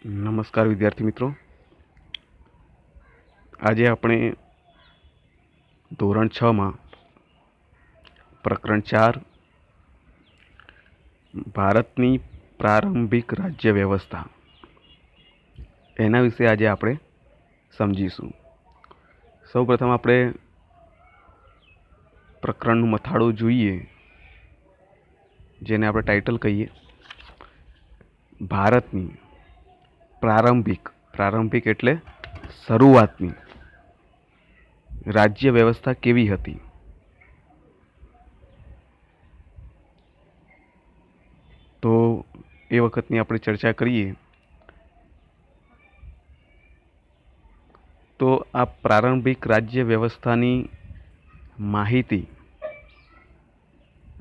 નમસ્કાર વિદ્યાર્થી મિત્રો, આજે આપણે ધોરણ 6માં પ્રકરણ 4 ભારતની પ્રારંભિક રાજ્ય વ્યવસ્થા એના વિશે આજે આપણે સમજીશું. સૌપ્રથમ આપણે પ્રકરણનું મથાળું જોઈએ, જેને આપણે ટાઇટલ કહીએ ભારતની પ્રારંભિક એટલે શરૂઆતની રાજ્ય વ્યવસ્થા કેવી હતી. તો એ વખતની આપણે ચર્ચા કરીએ તો આ પ્રારંભિક રાજ્ય વ્યવસ્થાની માહિતી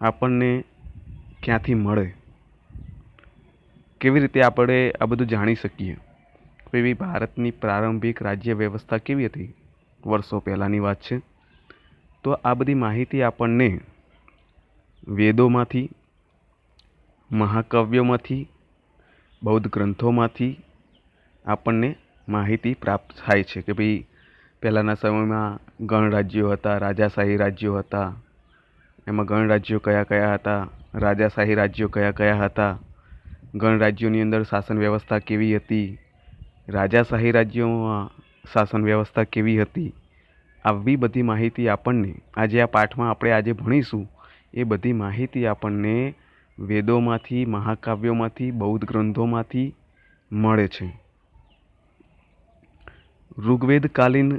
આપણને ક્યાંથી મળે, કેવી રીતે આપણે આ બધું જાણી શકીએ. એવી ભારતની પ્રારંભિક રાજ્ય વ્યવસ્થા કેવી હતી, વર્ષો પહેલાંની વાત છે. તો આ બધી માહિતી આપણને વેદોમાંથી, મહાકાવ્યોમાંથી, બૌદ્ધ ગ્રંથોમાંથી આપણને માહિતી પ્રાપ્ત થાય છે કે ભાઈ પહેલાંના સમયમાં ગણરાજ્યો હતા, રાજાશાહી રાજ્યો હતા. એમાં ગણરાજ્યો કયા કયા હતા, રાજાશાહી રાજ્યો કયા કયા હતા, ગણરાજ્યોની અંદર શાસન વ્યવસ્થા કેવી હતી, રાજાશાહી રાજ્યોમાં શાસન વ્યવસ્થા કેવી હતી. આવી બધી માહિતી આપણને આજે આ પાઠમાં આપણે આજે ભણીશું. એ બધી માહિતી આપણને વેદોમાંથી, મહાકાવ્યોમાંથી, બૌદ્ધ ગ્રંથોમાંથી મળે છે. ઋગ્વેદકાલીન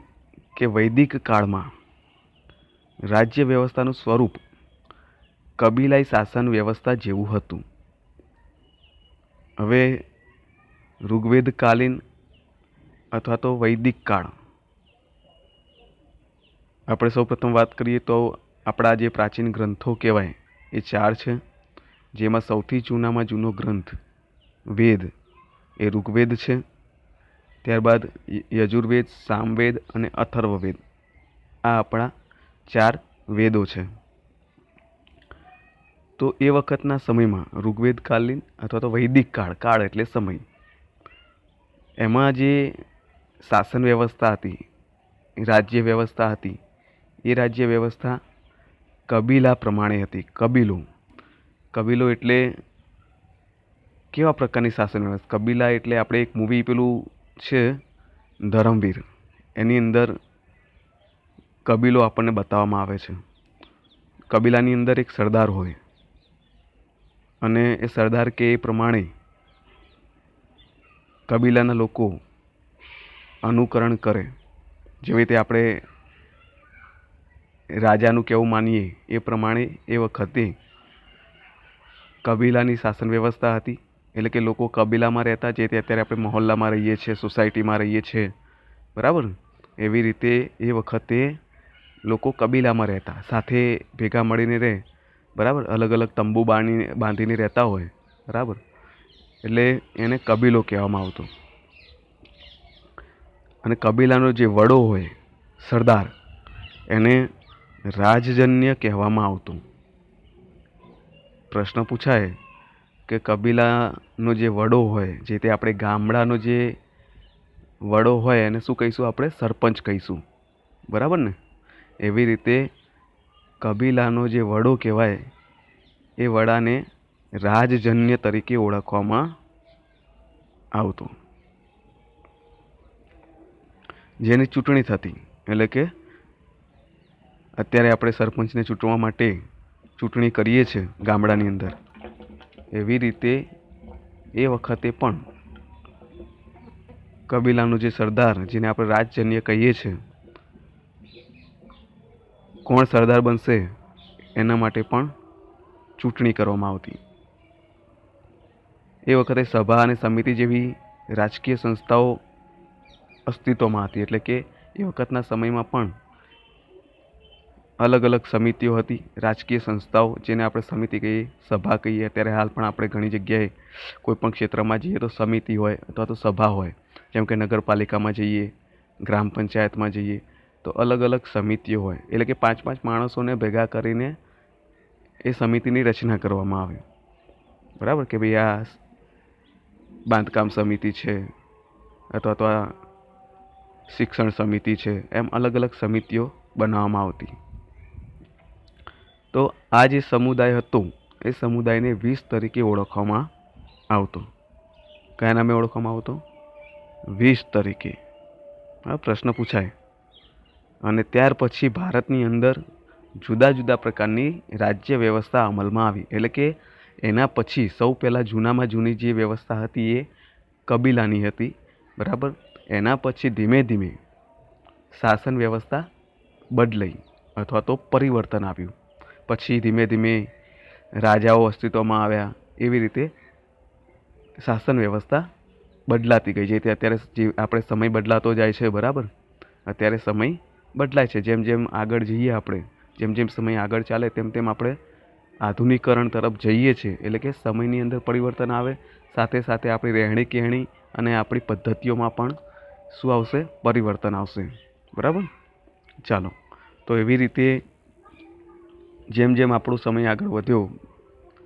કે વૈદિક કાળમાં રાજ્ય વ્યવસ્થાનું સ્વરૂપ કબીલાઈ શાસન વ્યવસ્થા જેવું હતું. હવે ઋગ્વેદકાલીન અથવા તો વૈદિક કાળ આપણે સૌપ્રથમ વાત કરીએ તો આપણા જે પ્રાચીન ગ્રંથો કહેવાય એ 4 છે, જેમાં સૌથી જૂનામાં જૂનો ગ્રંથ વેદ એ ઋગ્વેદ છે. ત્યારબાદ યજુર્વેદ, સામવેદ અને અથર્વવેદ આ આપણા 4 વેદો છે. તો એ વખતના સમયમાં ઋગ્વેદકાલીન અથવા તો વૈદિક કાળ એટલે સમય, એમાં જે શાસન વ્યવસ્થા હતી, રાજ્ય વ્યવસ્થા હતી, એ રાજ્ય વ્યવસ્થા કબીલા પ્રમાણે હતી. કબીલો એટલે કેવા પ્રકારની શાસન વ્યવસ્થા. કબીલા એટલે આપણે એક મૂવી પેલું છે ધરમવીર, એની અંદર કબીલો આપણને બતાવવામાં આવે છે. કબીલાની અંદર એક સરદાર હોય અને એ સરદાર કે એ પ્રમાણે કબીલાના લોકો અનુકરણ કરે. જેવી રીતે આપણે રાજાનું કહેવું માનીએ એ પ્રમાણે એ વખતે કબીલાની શાસન વ્યવસ્થા હતી. એટલે કે લોકો કબીલામાં રહેતા, જે તે અત્યારે આપણે મહોલ્લામાં રહીએ છીએ, સોસાયટીમાં રહીએ છીએ, બરાબર. એવી રીતે એ વખતે લોકો કબીલામાં રહેતા, સાથે ભેગા મળીને રહે, બરાબર. અલગ અલગ તંબુ બાંધીને રહેતા હોય, બરાબર. એટલે એને કબીલો કહેવામાં આવતો. અને કબીલાનો જે વડો હોય, સરદાર, એને રાજજન્ય કહેવામાં આવતું. પ્રશ્ન પૂછાય કે કબીલાનો જે વડો હોય, જે તે આપણે ગામડાનો જે વડો હોય એને શું કહીશું? આપણે સરપંચ કહીશું, બરાબર ને. એવી રીતે કબીલાનો જે વડો કહેવાય એ વડાને રાજજન્ય તરીકે ઓળખવામાં આવતો, જેની ચૂંટણી થતી. એટલે કે અત્યારે આપણે સરપંચને ચૂંટવા માટે ચૂંટણી કરીએ છીએ ગામડાની અંદર, એવી રીતે એ વખતે પણ કબીલાનો જે સરદાર, જેને આપણે રાજજન્ય કહીએ છીએ, કોણ સરદાર બનશે એના માટે પણ ચૂંટણી કરવામાં આવતી. એ વખતે સભા અને સમિતિ જેવી રાજકીય સંસ્થાઓ અસ્તિત્વમાં હતી. એટલે કે એ વખતના સમયમાં પણ અલગ અલગ સમિતિઓ હતી, રાજકીય સંસ્થાઓ, જેને આપણે સમિતિ કહીએ, સભા કહીએ. અત્યારે હાલ પણ આપણે ઘણી જગ્યાએ કોઈ પણ ક્ષેત્રમાં જઈએ તો સમિતિ હોય અથવા તો સભા હોય. જેમ કે નગરપાલિકામાં જઈએ, ગ્રામ પંચાયતમાં જઈએ તો અલગ અલગ સમિતિઓ હોય. એટલે કે 5-5 માણસોને ભેગા કરીને એ સમિતિની રચના કરવામાં આવે, બરાબર. કે ભાઈ આ બાંધકામ સમિતિ છે, અથવા તો આ શિક્ષણ સમિતિ છે, એમ અલગ અલગ સમિતિઓ બનાવવામાં આવતી. તો આ જે સમુદાય હતો એ સમુદાયને 20 તરીકે ઓળખવામાં આવતો. કયા નામે ઓળખવામાં આવતો? 20 તરીકે. આ પ્રશ્ન પૂછાય. અને ત્યાર પછી ભારતની અંદર જુદા જુદા પ્રકારની રાજ્ય વ્યવસ્થા અમલમાં આવી. એટલે કે એના પછી સૌ પહેલાં જૂનામાં જૂની જે વ્યવસ્થા હતી એ કબીલાની હતી, બરાબર. એના પછી ધીમે ધીમે શાસન વ્યવસ્થા બદલાઈ અથવા તો પરિવર્તન આવ્યું. પછી ધીમે ધીમે રાજાઓ અસ્તિત્વમાં આવ્યા. એવી રીતે શાસન વ્યવસ્થા બદલાતી ગઈ. જેથી અત્યારે જે આપણે સમય બદલાતો જાય છે, બરાબર. અત્યારે સમય બદલાય છે. જેમ જેમ આગળ જઈએ આપણે, જેમ જેમ સમય આગળ ચાલે તેમ તેમ આપણે આધુનિકરણ તરફ જઈએ છીએ. એટલે કે સમયની અંદર પરિવર્તન આવે, સાથે સાથે આપણી રહેણી કહેણી અને આપણી પદ્ધતિઓમાં પણ શું આવશે? પરિવર્તન આવશે, બરાબર. ચાલો, તો એવી રીતે જેમ જેમ આપણો સમય આગળ વધ્યો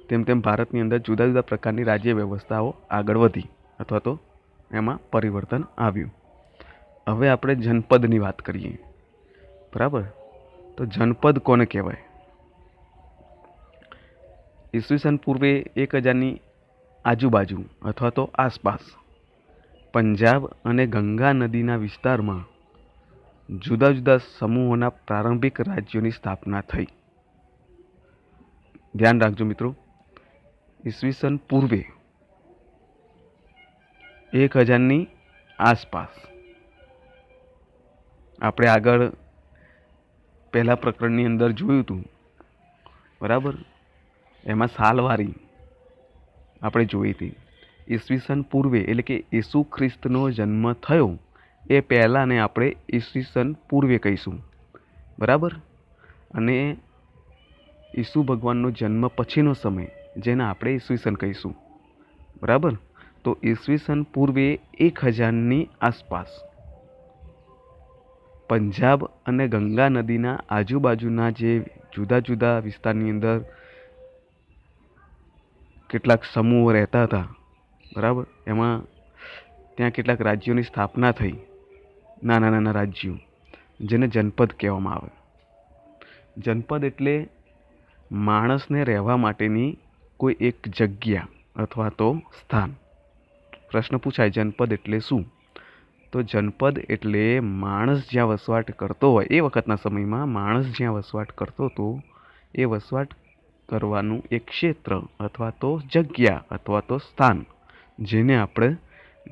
તેમ તેમ ભારતની અંદર જુદા જુદા પ્રકારની રાજ્ય વ્યવસ્થાઓ આગળ વધી અથવા તો એમાં પરિવર્તન આવ્યું. હવે આપણે જનપદની વાત કરીએ, બરાબર. તો જનપદ કોને કહેવાય? ઈસવીસન પૂર્વે 1000ની આજુબાજુ અથવા તો આસપાસ પંજાબ અને ગંગા નદીના વિસ્તારમાં જુદા જુદા સમૂહોના પ્રારંભિક રાજ્યોની સ્થાપના થઈ. ધ્યાન રાખજો મિત્રો, ઈસવીસન પૂર્વે 1000ની આસપાસ. આપણે આગળ પહેલા પ્રકરણની અંદર જોયું હતું, બરાબર. એમાં સાલવારી આપણે જોઈ હતી. ઈસવીસન પૂર્વે એટલે કે ઈસુ ખ્રિસ્તનો જન્મ થયો એ પહેલાંને આપણે ઈસવીસન પૂર્વે કહીશું, બરાબર. અને ઈસુ ભગવાનનો જન્મ પછીનો સમય જેને આપણે ઈસવીસન કહીશું, બરાબર. તો ઈસવીસન પૂર્વે 1000ની આસપાસ પંજાબ અને ગંગા નદીના આજુબાજુના જે જુદા જુદા વિસ્તારની અંદર કેટલાક સમૂહો રહેતા હતા, બરાબર. એમાં ત્યાં કેટલાક રાજ્યોની સ્થાપના થઈ, નાના નાના રાજ્યો, જેને જનપદ કહેવામાં આવે. જનપદ એટલે માણસને રહેવા માટેની કોઈ એક જગ્યા અથવા તો સ્થાન. પ્રશ્ન પૂછાય, જનપદ એટલે શું? તો જનપદ એટલે માણસ જ્યાં વસવાટ કરતો હોય, એ વખતના સમયમાં માણસ જ્યાં વસવાટ કરતો હતો એ વસવાટ કરવાનું એક ક્ષેત્ર અથવા તો જગ્યા અથવા તો સ્થાન, જેને આપણે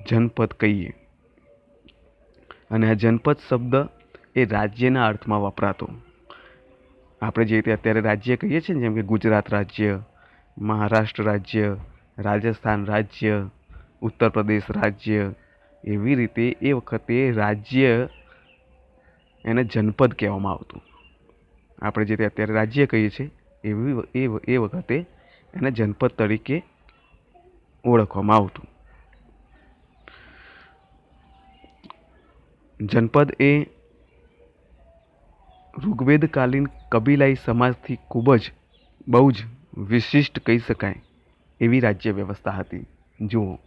જનપદ કહીએ. અને આ જનપદ શબ્દ એ રાજ્યના અર્થમાં વપરાતો. આપણે જે રીતે અત્યારે રાજ્ય કહીએ છીએ ને, જેમ કે ગુજરાત રાજ્ય, મહારાષ્ટ્ર રાજ્ય, રાજસ્થાન રાજ્ય, ઉત્તર પ્રદેશ રાજ્ય, એવી રીતે એ વખતે રાજ્ય એને જનપદ કહેવામાં આવતું. આપણે જે રીતે અત્યારે રાજ્ય કહીએ છીએ એ વખતે એને જનપદ તરીકે ઓળખવામાં આવતું. જનપદ એ ઋગ્વેદકાલીન કબીલાઈ સમાજથી બહુ જ વિશિષ્ટ કહી શકાય એવી રાજ્ય વ્યવસ્થા હતી. જુઓ,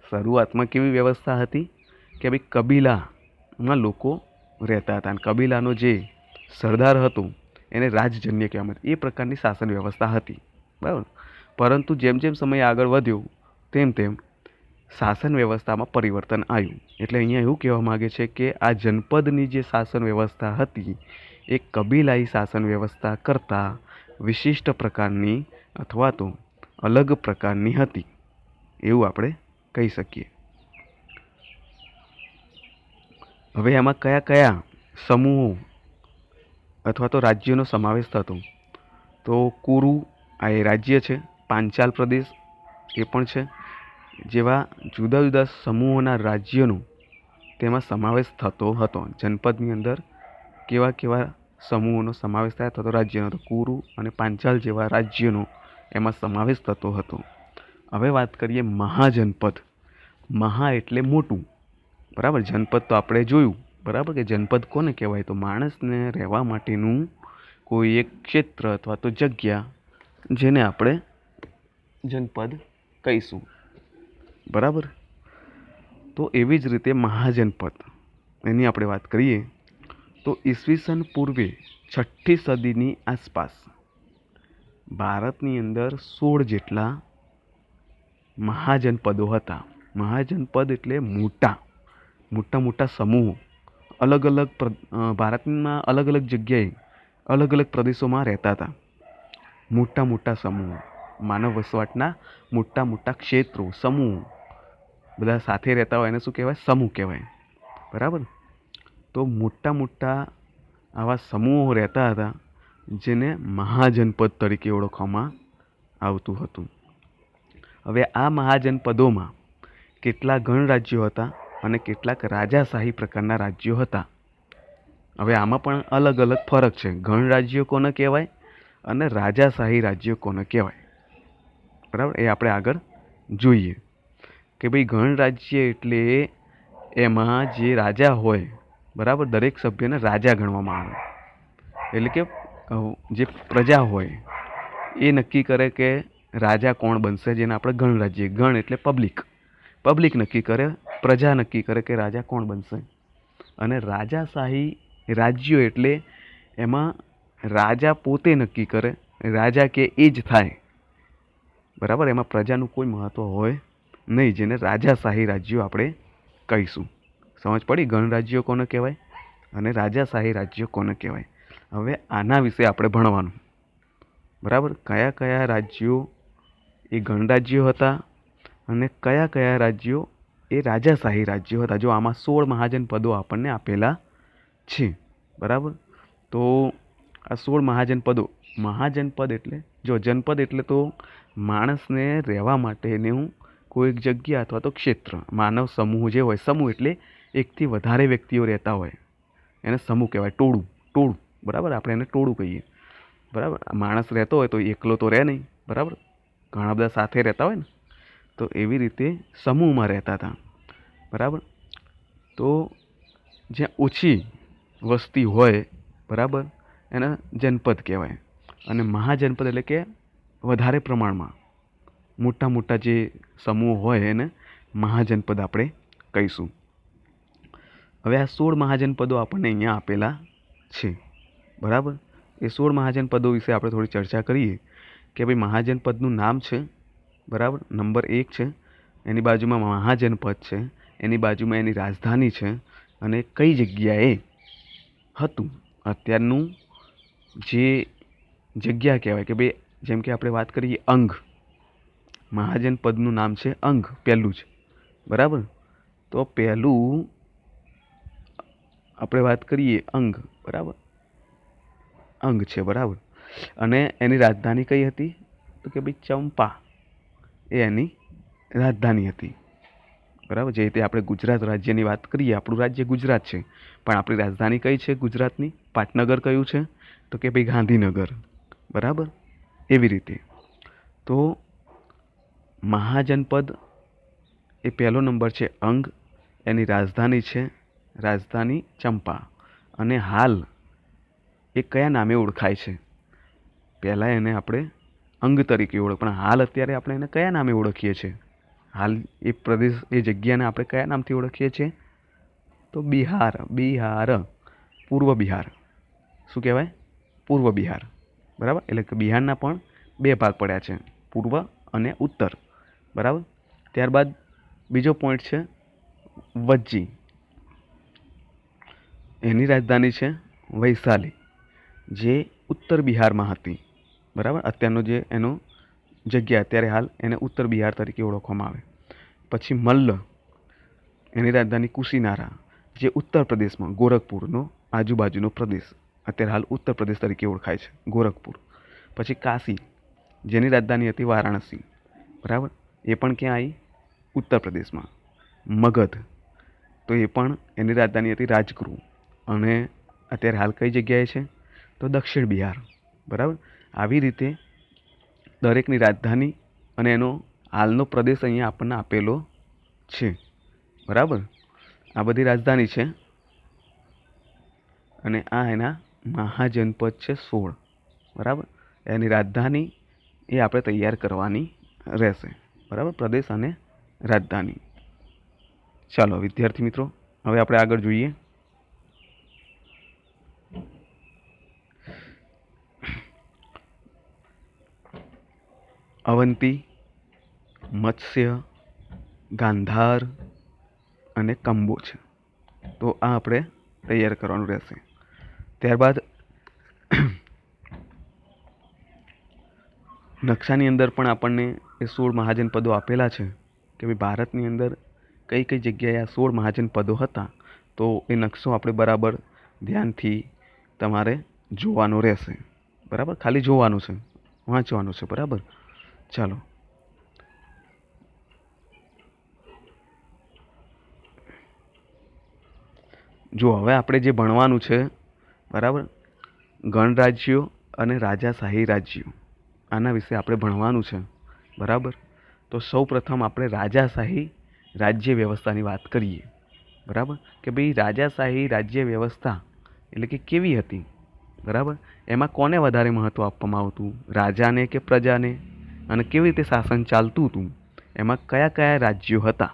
શરૂઆતમાં કેવી વ્યવસ્થા હતી કે ભાઈ કબીલામાં લોકો રહેતા હતા અને કબીલાનો જે સરદાર હતો એને રાજજન્ય કહેવામાં આવતું. એ પ્રકારની શાસન વ્યવસ્થા હતી, બરાબર. પરંતુ જેમ જેમ સમય આગળ વધ્યો તેમ તેમ શાસન વ્યવસ્થામાં પરિવર્તન આવ્યું. એટલે અહીંયા એવું કહેવા માગે છે કે આ જનપદની જે શાસન વ્યવસ્થા હતી એ કબીલાઈ શાસન વ્યવસ્થા કરતાં વિશિષ્ટ પ્રકારની અથવા તો અલગ પ્રકારની હતી, એવું આપણે કહી શકીએ. હવે એમાં કયા કયા સમૂહો અથવા તો રાજ્યોનો સમાવેશ થતો? તો કુરુ આ એ રાજ્ય છે, પાંચાલ પ્રદેશ એ પણ છે, જેવા જુદા જુદા સમૂહોના રાજ્યોનો તેમાં સમાવેશ થતો હતો. જનપદની અંદર કેવા કેવા સમૂહોનો સમાવેશ થાય થતો રાજ્યનો? તો કુરુ અને પાંચાલ જેવા રાજ્યોનો એમાં સમાવેશ થતો હતો. હવે વાત કરીએ મહાજનપદ. મહા એટલે મોટું, બરાબર. જનપદ તો આપણે જોયું, બરાબર, કે જનપદ કોને કહેવાય? તો માણસને રહેવા માટેનું કોઈ એક ક્ષેત્ર અથવા તો જગ્યા, જેને આપણે જનપદ કહીશું, બરાબર. તો એવી જ રીતે મહાજનપદ એની આપણે વાત કરીએ તો ઈસવીસન પૂર્વે 6ઠ્ઠી સદીની આસપાસ ભારતની અંદર 16 જેટલા મહાજનપદો હતા. મહાજનપદ એટલે મોટા મોટા સમૂહો અલગ અલગ ભારતમાં અલગ અલગ જગ્યાએ અલગ અલગ પ્રદેશોમાં રહેતા હતા. મોટા મોટા સમૂહો, માનવ વસવાટના મોટા મોટા ક્ષેત્રો, સમૂહ બધા સાથે રહેતા હોય એને શું કહેવાય? સમૂહ કહેવાય. બરાબર. તો મોટા મોટા આવા સમૂહો રહેતા હતા જેને મહાજનપદ તરીકે ઓળખવામાં આવતું હતું. હવે આ મહાજનપદોમાં કેટલા ગણરાજ્યો હતા અને કેટલાક રાજાશાહી પ્રકારના રાજ્યો હતા. હવે આમાં પણ અલગ અલગ ફરક છે. ગણરાજ્યો કોને કહેવાય અને રાજાશાહી રાજ્યો કોને કહેવાય? બરાબર, એ આપણે આગળ જોઈએ કે ભાઈ ગણરાજ્ય એટલે એમાં જે રાજા હોય, બરાબર, દરેક સભ્યને રાજા ગણવામાં આવે. એટલે કે જે પ્રજા હોય એ નક્કી કરે કે રાજા કોણ બનશે, જેને આપણે ગણરાજ્ય, ગણ એટલે પબ્લિક નક્કી કરે, પ્રજા નક્કી કરે કે રાજા કોણ બનશે. અને રાજાશાહી રાજ્યો એટલે એમાં રાજા પોતે નક્કી કરે, રાજા કે એ જ થાય. બરાબર, એમાં પ્રજાનું કોઈ મહત્વ હોય નહીં, જેને રાજાશાહી રાજ્યો આપણે કહીશું. સમજ પડી? ગણરાજ્યો કોને કહેવાય અને રાજાશાહી રાજ્યો કોને કહેવાય. હવે આના વિશે આપણે ભણવાનું. બરાબર, કયા કયા રાજ્યો એ ગણરાજ્યો હતા અને કયા કયા રાજ્યો એ રાજાશાહી રાજ્યો હતા. જો આમાં 16 મહાજનપદો આપણને આપેલા છે. બરાબર, તો આ 16 મહાજનપદ એટલે, જો જનપદ એટલે તો માણસને રહેવા માટેનું કોઈ એક જગ્યા અથવા તો ક્ષેત્ર, માનવ સમૂહ જે હોય, સમૂહ એટલે એકથી વધારે વ્યક્તિઓ રહેતા હોય એને સમૂહ કહેવાય. ટોળું. બરાબર, આપણે એને ટોળું કહીએ. બરાબર, માણસ રહેતો હોય તો એકલો તો રહે નહીં. બરાબર, ઘણા બધા સાથે રહેતા હોય ને, તો એવી રીતે સમૂહમાં રહેતા હતા. બરાબર, તો જ્યાં ઓછી વસ્તી હોય, બરાબર, એને જનપદ કહેવાય. અને મહાજનપદ એટલે કે વધારે પ્રમાણમાં મોટા મોટા જે સમૂહ હોય એને મહાજનપદ આપણે કહીશું. હવે આ 16 મહાજનપદો આપણને અહીંયા આપેલા છે. બરાબર, એ 16 મહાજનપદો વિશે આપણે થોડી ચર્ચા કરીએ કે ભાઈ મહાજનપદનું નામ છે. બરાબર, નંબર 1 છે, એની બાજુમાં મહાજનપદ છે, એની બાજુમાં એની રાજધાની છે અને કઈ જગ્યાએ હતું. અત્યારનું જે જગ્યા કહેવાય કે ભાઈ, જેમ કે આપણે વાત કરીએ અંગ, મહાજનપદનું નામ છે અંગ, પહેલું જ. બરાબર, તો પહેલું આપણે વાત કરીએ અંગ. બરાબર, અંગ છે. બરાબર, અને એની રાજધાની કઈ હતી? તો કે ભાઈ ચંપા એ એની રાજધાની હતી. બરાબર, જે રીતે આપણે ગુજરાત રાજ્યની વાત કરીએ, આપણું રાજ્ય ગુજરાત છે, પણ આપણી રાજધાની કઈ છે ગુજરાતની? પાટનગર કયું છે? તો કે ભાઈ ગાંધીનગર. બરાબર, એવી રીતે તો મહાજનપદ એ પહેલો નંબર છે અંગ, એની રાજધાની છે રાજધાની ચંપા. અને હાલ એ કયા નામે ઓળખાય છે? પહેલાં એને આપણે અંગ તરીકે પણ હાલ અત્યારે આપણે એને કયા નામે ઓળખીએ છીએ? હાલ એ પ્રદેશ, એ જગ્યાને આપણે કયા નામથી ઓળખીએ છીએ? તો બિહાર. પૂર્વ બિહાર. શું કહેવાય? પૂર્વ બિહાર. બરાબર, એટલે કે બિહારના પણ 2 ભાગ પડ્યા છે, પૂર્વ અને ઉત્તર. બરાબર, ત્યારબાદ બીજો પોઈન્ટ છે વજ્જી. એની રાજધાની છે વૈશાલી, જે ઉત્તર બિહારમાં હતી. બરાબર, અત્યારનો જે એનો જગ્યા અત્યારે હાલ એને ઉત્તર બિહાર તરીકે ઓળખવામાં આવે. પછી મલ્લ, એની રાજધાની કુશીનારા, જે ઉત્તર પ્રદેશમાં ગોરખપુરનો આજુબાજુનો પ્રદેશ, અત્યારે હાલ ઉત્તર પ્રદેશ તરીકે ઓળખાય છે, ગોરખપુર. પછી કાશી, જેની રાજધાની હતી વારાણસી. બરાબર, એ પણ ક્યાં આવી? ઉત્તર પ્રદેશમાં. મગધ, તો એ પણ એની રાજધાની હતી રાજગૃહ, અને અત્યારે હાલ કઈ જગ્યાએ છે? તો દક્ષિણ બિહાર. બરાબર, આવી રીતે દરેકની રાજધાની અને એનો હાલનો પ્રદેશ અહીંયા આપણને આપેલો છે. બરાબર, આ બધી રાજધાની છે અને આ એના મહાજનપદ છે 16. બરાબર, એની રાજધાની એ આપણે તૈયાર કરવાની રહેશે. બરાબર, પ્રદેશ અને રાજધાની. ચાલો વિદ્યાર્થી મિત્રો, હવે આપણે આગળ જોઈએ. અવંતી, મત્સ્ય, ગાંધાર અને કંબોજ. તો આ આપણે તૈયાર કરવાનું રહેશે. ત્યારબાદ નકશાની અંદર પણ આપણને એ 16 મહાજનપદો આપેલા છે કે ભાઈ ભારતની અંદર કઈ કઈ જગ્યાએ આ 16 મહાજનપદો હતા. તો એ નકશો આપણે બરાબર ધ્યાનથી તમારે જોવાનો રહેશે. બરાબર, ખાલી જોવાનું છે, વાંચવાનું છે. બરાબર, ચાલો. જો હવે આપણે જે ભણવાનું છે, બરાબર, ગણરાજ્યો અને રાજાશાહી રાજ્યો, આના વિશે આપણે ભણવાનું છે. બરાબર, તો સૌ પ્રથમ આપણે રાજાશાહી રાજ્ય વ્યવસ્થાની વાત કરીએ. બરાબર, કે ભાઈ રાજાશાહી રાજ્ય વ્યવસ્થા એટલે કે કેવી હતી. બરાબર, એમાં કોને વધારે મહત્ત્વ આપવામાં આવતું, રાજાને કે પ્રજાને, અને કેવી રીતે શાસન ચાલતું હતું, એમાં કયા કયા રાજ્યો હતા.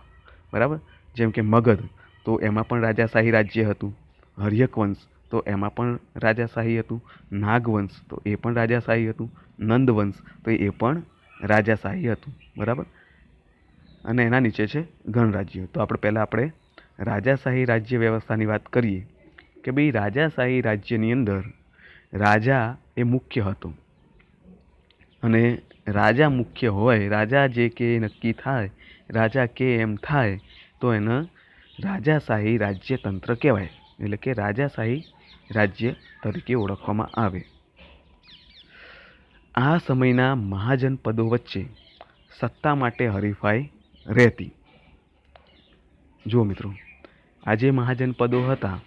બરાબર, જેમ કે મગધ, તો એમાં પણ રાજાશાહી રાજ્ય હતું. હર્યકવંશ, તો એમાં પણ રાજાશાહી હતું. નાગવંશ, તો એ પણ રાજાશાહી હતું. નંદવંશ, તો એ પણ રાજાશાહી હતું. બરાબર, અને એના નીચે છે ગણરાજ્ય. તો આપણે રાજાશાહી રાજ્ય વ્યવસ્થાની વાત કરીએ કે ભાઈ રાજાશાહી રાજ્યની અંદર રાજા એ મુખ્ય હતો. અને રાજા મુખ્ય હોય, રાજા જે કે નક્કી થાય, રાજા કે એમ થાય, તો એને રાજાશાહી રાજ્યતંત્ર કહેવાય, એટલે કે રાજાશાહી રાજ્ય તરીકે ઓળખવામાં આવે. આ સમયના મહાજનપદો વચ્ચે સત્તા માટે હરીફાઈ રહેતી. જો મિત્રો, આ જે મહાજનપદો હતા,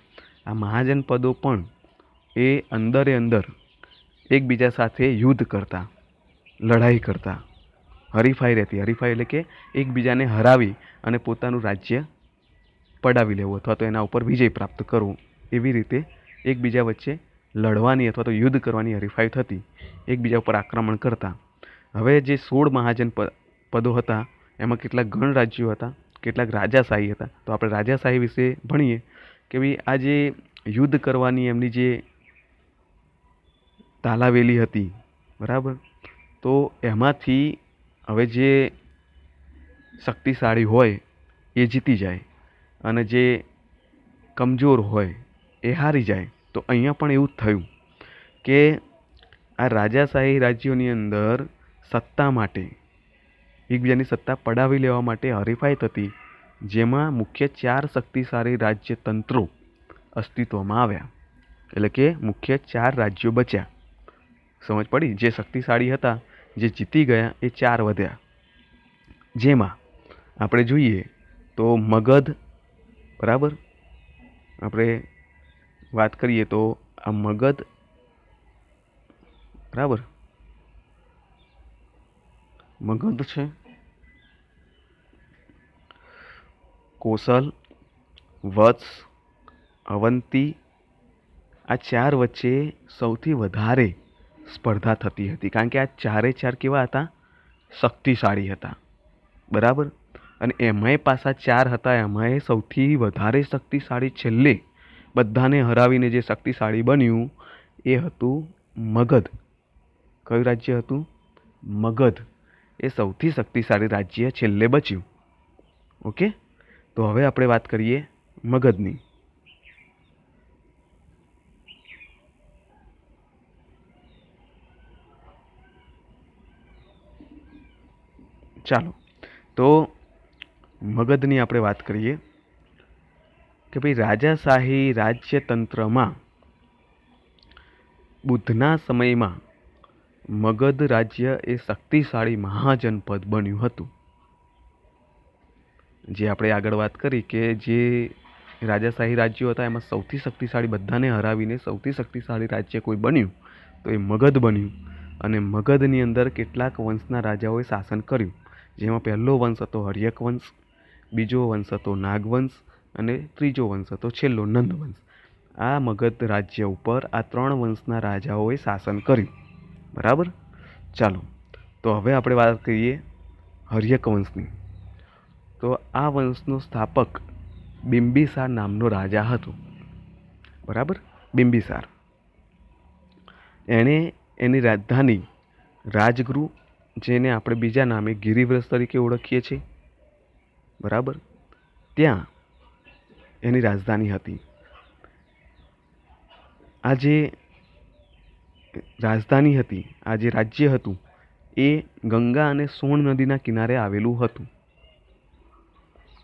આ મહાજનપદો પણ એ અંદર એકબીજા સાથે યુદ્ધ કરતા, લડાઈ કરતા, હરીફાઈ રહેતી. હરીફાઈ એટલે કે એકબીજાને હરાવી અને પોતાનું રાજ્ય પડાવી લેવું અથવા તો એના ઉપર વિજય પ્રાપ્ત કરવો, એવી રીતે એકબીજા વચ્ચે લડવાની અથવા તો યુદ્ધ કરવાની હરીફાઈ થતી, એકબીજા ઉપર આક્રમણ કરતા. હવે જે 16 મહાજનપદો હતા, એમાં કેટલાક ગણરાજ્યો હતા, કેટલાક રાજાશાહી હતા. તો આપણે રાજાશાહી વિશે ભણીએ કે ભાઈ આ જે યુદ્ધ કરવાની એમની જે તાલાવેલી હતી, બરાબર, તો એમાંથી હવે જે શક્તિશાળી હોય એ જીતી જાય અને જે કમજોર હોય એ હારી જાય. તો અહીંયા પણ એવું જ થયું કે આ રાજાશાહી રાજ્યોની અંદર સત્તા માટે, એકબીજાની સત્તા પડાવી લેવા માટે હરીફાઈ થતી, જેમાં મુખ્ય 4 શક્તિશાળી રાજ્યતંત્રો અસ્તિત્વમાં આવ્યા. એટલે કે મુખ્ય 4 રાજ્યો બચ્યા. સમજ પડી? જે શક્તિશાળી હતા, જે જીતી ગયા, એ 4 વધ્યા. જેમાં આપણે જોઈએ તો મગધ, બરાબર, આપણે વાત કરીએ તો આ મગધ, બરાબર, મગધ છે, કોસલ, વત્સ, અવંતી, આ 4 વચ્ચે સૌથી વધારે સ્પર્ધા થતી હતી. કારણ કે આ 4 કેવા હતા? શક્તિશાળી હતા. બરાબર, અને એમાંય પાછા 4 હતા, એમાંય સૌથી વધારે શક્તિશાળી છેલ્લે બધાને હરાવીને જે શક્તિશાળી બન્યું એ હતું મગધ. કયું રાજ્ય હતું? મગધ. એ સૌથી શક્તિશાળી રાજ્ય છેલ્લે બચ્યું. ઓકે, તો હવે આપણે વાત કરીએ મગધની. ચાલો, તો મગધની આપણે વાત કરીએ કે ભાઈ રાજાશાહી રાજ્યતંત્રમાં બુદ્ધના સમયમાં મગધ રાજ્ય એ શક્તિશાળી મહાજનપદ બન્યું હતું. જે આપણે આગળ વાત કરી કે જે રાજાશાહી રાજ્યો હતા, એમાં સૌથી શક્તિશાળી, બધાને હરાવીને સૌથી શક્તિશાળી રાજ્ય કોઈ બન્યું તો એ મગધ બન્યું. અને મગધની અંદર કેટલાક વંશના રાજાઓએ શાસન કર્યું. જેમાં પહેલો વંશ હતો હર્યક વંશ, બીજો વંશ હતો નાગવંશ અને ત્રીજો વંશ હતો છેલ્લો નંદવંશ. આ મગધ રાજ્ય ઉપર આ 3 વંશના રાજાઓએ શાસન કર્યું. બરાબર, ચાલો, તો હવે આપણે વાત કરીએ હર્યક વંશની. તો આ વંશનો સ્થાપક બિંબિસાર નામનો રાજા હતો. બરાબર, બિંબિસાર. એણે એની રાજધાની રાજગૃહ, જેને આપણે બીજા નામે ગિરિવ્રજ તરીકે ઓળખીએ છીએ, બરાબર, ત્યાં એની રાજધાની હતી. આ જે રાજધાની હતી, આ જે રાજ્ય હતું, એ ગંગા અને સોણ નદીના કિનારે આવેલું હતું.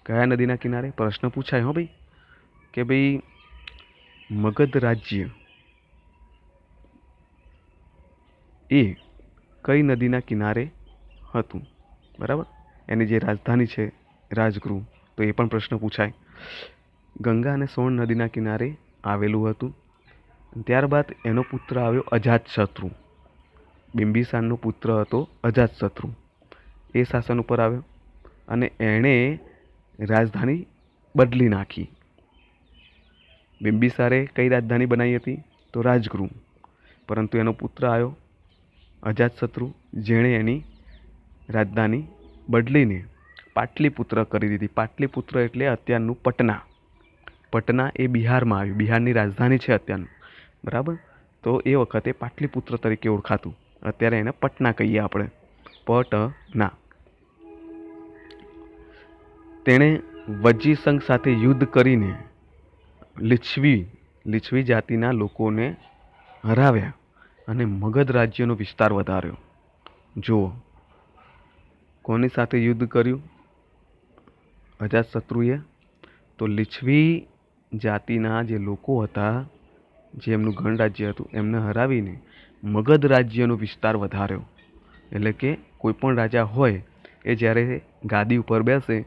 કયા નદીના કિનારે? પ્રશ્ન પૂછાય હો ભાઈ, કે ભાઈ મગધ રાજ્ય એ કઈ નદીના કિનારે હતું. બરાબર, એની જે રાજધાની છે રાજગૃહ, તો એ પણ પ્રશ્ન પૂછાય. ગંગા અને સોણ નદીના કિનારે આવેલું હતું. ત્યારબાદ એનો પુત્ર આવ્યો અજાતશત્રુ. બિંબિસારનો પુત્ર હતો અજાતશત્રુ. એ શાસન ઉપર આવ્યો અને એણે રાજધાની બદલી નાખી. બિંબિસારે કઈ રાજધાની બનાવી હતી? તો રાજગૃહ. પરંતુ એનો પુત્ર આવ્યો અજાતશત્રુ, જેણે એની રાજધાની બદલીને પાટલીપુત્ર કરી દીધી. પાટલીપુત્ર એટલે અત્યારનું પટના. પટના એ બિહારમાં આવ્યું, બિહારની રાજધાની છે અત્યારનું. બરાબર, તો એ વખતે પાટલીપુત્ર તરીકે ઓળખાતું. અત્યારે એને પટના કહીએ આપણે, પટના. તેણે વજ્જીસંઘ સાથે યુદ્ધ કરીને લીછવી જાતિના લોકોને હરાવ્યા અને મગધ રાજ્યનો વિસ્તાર વધાર્યો. જુઓ, કોની સાથે યુદ્ધ કર્યું અજાતશત્રુએ? તો લીછવી જાતિના જે લોકો હતા, જે એમનું ગણરાજ્ય હતું, એમને હરાવીને મગધ રાજ્યનો વિસ્તાર વધાર્યો. એટલે કે કોઈ પણ રાજા હોય એ જ્યારે ગાદી ઉપર બેસે,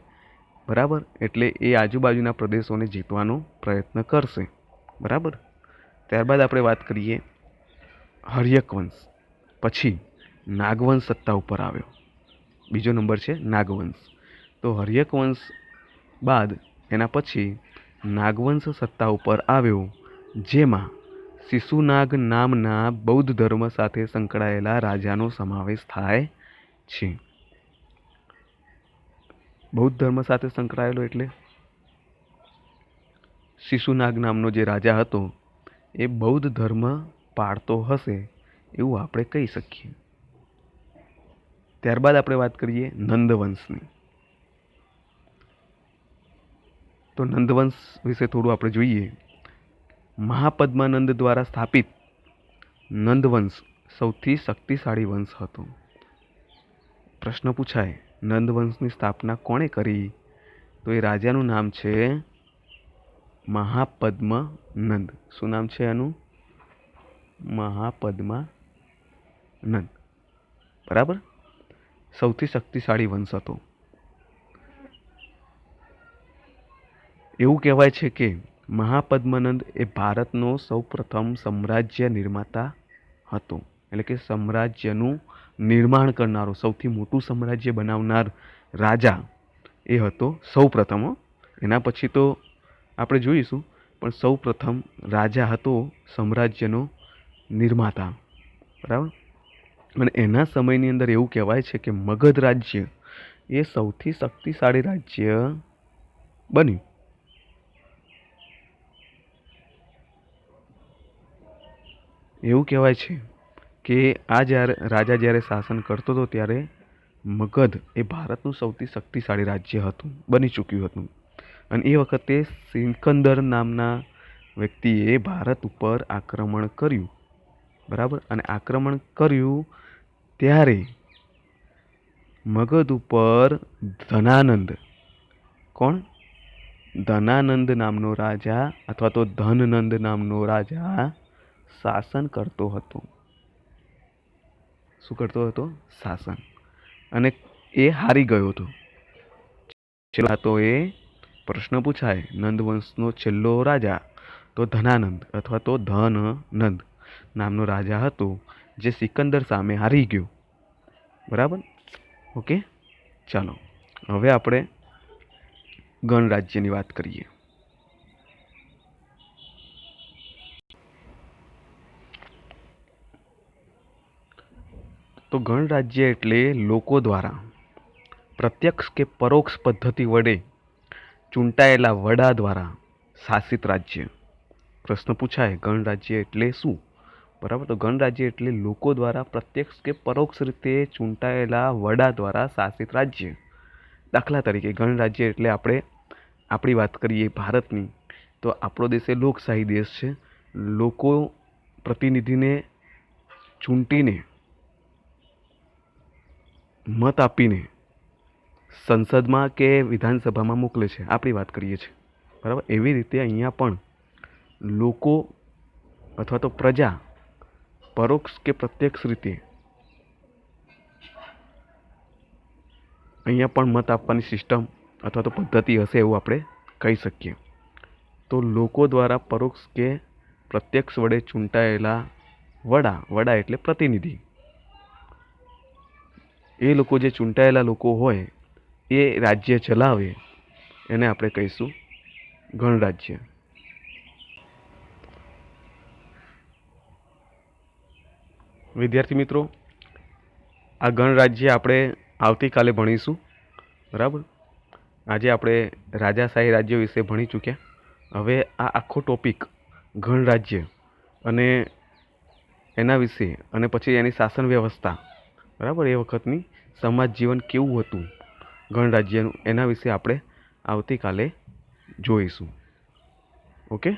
બરાબર, એટલે એ આજુબાજુના પ્રદેશોને જીતવાનો પ્રયત્ન કરશે. બરાબર. ત્યારબાદ આપણે વાત કરીએ હર્યક વંશ. પછી નાગવંશ સત્તા ઉપર આવ્યો. બીજો નંબર છે નાગવંશ. તો હર્યક વંશ બાદ એના પછી નાગવંશ સત્તા ઉપર આવ્યો, જેમાં શિશુનાગ નામના બૌદ્ધ ધર્મ સાથે સંકળાયેલા રાજાનો સમાવેશ થાય છે. બૌદ્ધ ધર્મ સાથે સંકળાયેલો એટલે શિશુનાગ નામનો જે રાજા હતો એ બૌદ્ધ ધર્મ પાળતો હશે એવું આપણે કહી શકીએ. ત્યારબાદ આપણે વાત કરીએ નંદવંશની. તો નંદવંશ વિશે થોડું આપણે જોઈએ. મહાપદ્માનંદ દ્વારા સ્થાપિત નંદવંશ સૌથી શક્તિશાળી વંશ હતો. પ્રશ્ન પૂછાય, નંદવંશની સ્થાપના કોણે કરી? તો એ રાજાનું નામ છે મહાપદ્મનંદ. શું નામ છે એનું? મહાપદ્માનંદ. બરાબર, સૌથી શક્તિશાળી વંશ હતો. એવું કહેવાય છે કે મહાપદ્મનંદ એ ભારતનો સૌપ્રથમ સામ્રાજ્ય નિર્માતા હતો. એટલે કે સામ્રાજ્યનું નિર્માણ કરનારો, સૌથી મોટું સામ્રાજ્ય બનાવનાર રાજા એ હતો સૌપ્રથમ. એના પછી તો આપણે જોઈશું, પણ સૌપ્રથમ રાજા હતો સામ્રાજ્યનો નિર્માતા. બરાબર. અને એના સમયની અંદર એવું કહેવાય છે કે મગધ રાજ્ય એ સૌથી શક્તિશાળી રાજ્ય બન્યું. એવું કહેવાય છે કે આ રાજા જ્યારે શાસન કરતો હતો ત્યારે મગધ એ ભારતનું સૌથી શક્તિશાળી રાજ્ય હતું, બની ચૂક્યું હતું. અને એ વખતે સિકંદર નામના વ્યક્તિએ ભારત ઉપર આક્રમણ કર્યું. બરાબર, અને આક્રમણ કર્યું ત્યારે મગધ ઉપર ધનાનંદ, કોણ? ધનાનંદ નામનો રાજા અથવા તો ધનનંદ નામનો રાજા શાસન કરતો હતો. શું કરતો હતો? શાસન. અને એ હારી ગયો હતો. તો એ પ્રશ્ન પૂછાય, નંદવંશનો છેલ્લો રાજા તો ધનાનંદ અથવા તો ધનનંદ નામનો રાજા હતો, જે સિકંદર સામે હારી ગયો. બરાબર, ઓકે. ચાલો હવે આપણે ગણરાજ્યની વાત કરીએ. તો ગણરાજ્ય એટલે લોકો દ્વારા પ્રત્યક્ષ કે પરોક્ષ પદ્ધતિ વડે ચૂંટાયેલા વડા દ્વારા શાસિત રાજ્ય. પ્રશ્ન પૂછાય ગણરાજ્ય એટલે શું? બરાબર, તો ગણરાજ્ય એટલે લોકો દ્વારા પ્રત્યક્ષ કે પરોક્ષ રીતે ચૂંટાયેલા વડા દ્વારા શાસિત રાજ્ય. દાખલા તરીકે ગણરાજ્ય એટલે આપણી વાત કરીએ ભારતની, તો આપણો દેશ એ લોકશાહી દેશ છે. લોકો પ્રતિનિધિને ચૂંટીને મત આપીને સંસદમાં કે વિધાનસભામાં મોકલે છે, આપણી વાત કરીએ છીએ. બરાબર, એવી રીતે અહીંયા પણ લોકો અથવા તો પ્રજા પરોક્ષ કે પ્રત્યક્ષ રીતે અહીંયા પણ મત આપવાની સિસ્ટમ અથવા તો પદ્ધતિ હશે એવું આપણે કહી શકીએ. તો લોકો દ્વારા પરોક્ષ કે પ્રત્યક્ષ વડે ચૂંટાયેલા વડા એટલે પ્રતિનિધિ, એ લોકો જે ચૂંટાયેલા લોકો હોય એ રાજ્ય ચલાવે એને આપણે કહીશું ગણરાજ્ય. વિદ્યાર્થી મિત્રો, આ ગણરાજ્ય આપણે આવતીકાલે ભણીશું. બરાબર, આજે આપણે રાજાશાહી રાજ્ય વિશે ભણી ચૂક્યા. હવે આ આખો ટોપિક ગણરાજ્ય અને એના વિશે અને પછી એની શાસન વ્યવસ્થા, બરાબર, એ વખતની સમાજ જીવન કેવું હતું ગણરાજ્યનું, એના વિશે આપણે આવતીકાલે જોઈશું. ઓકે.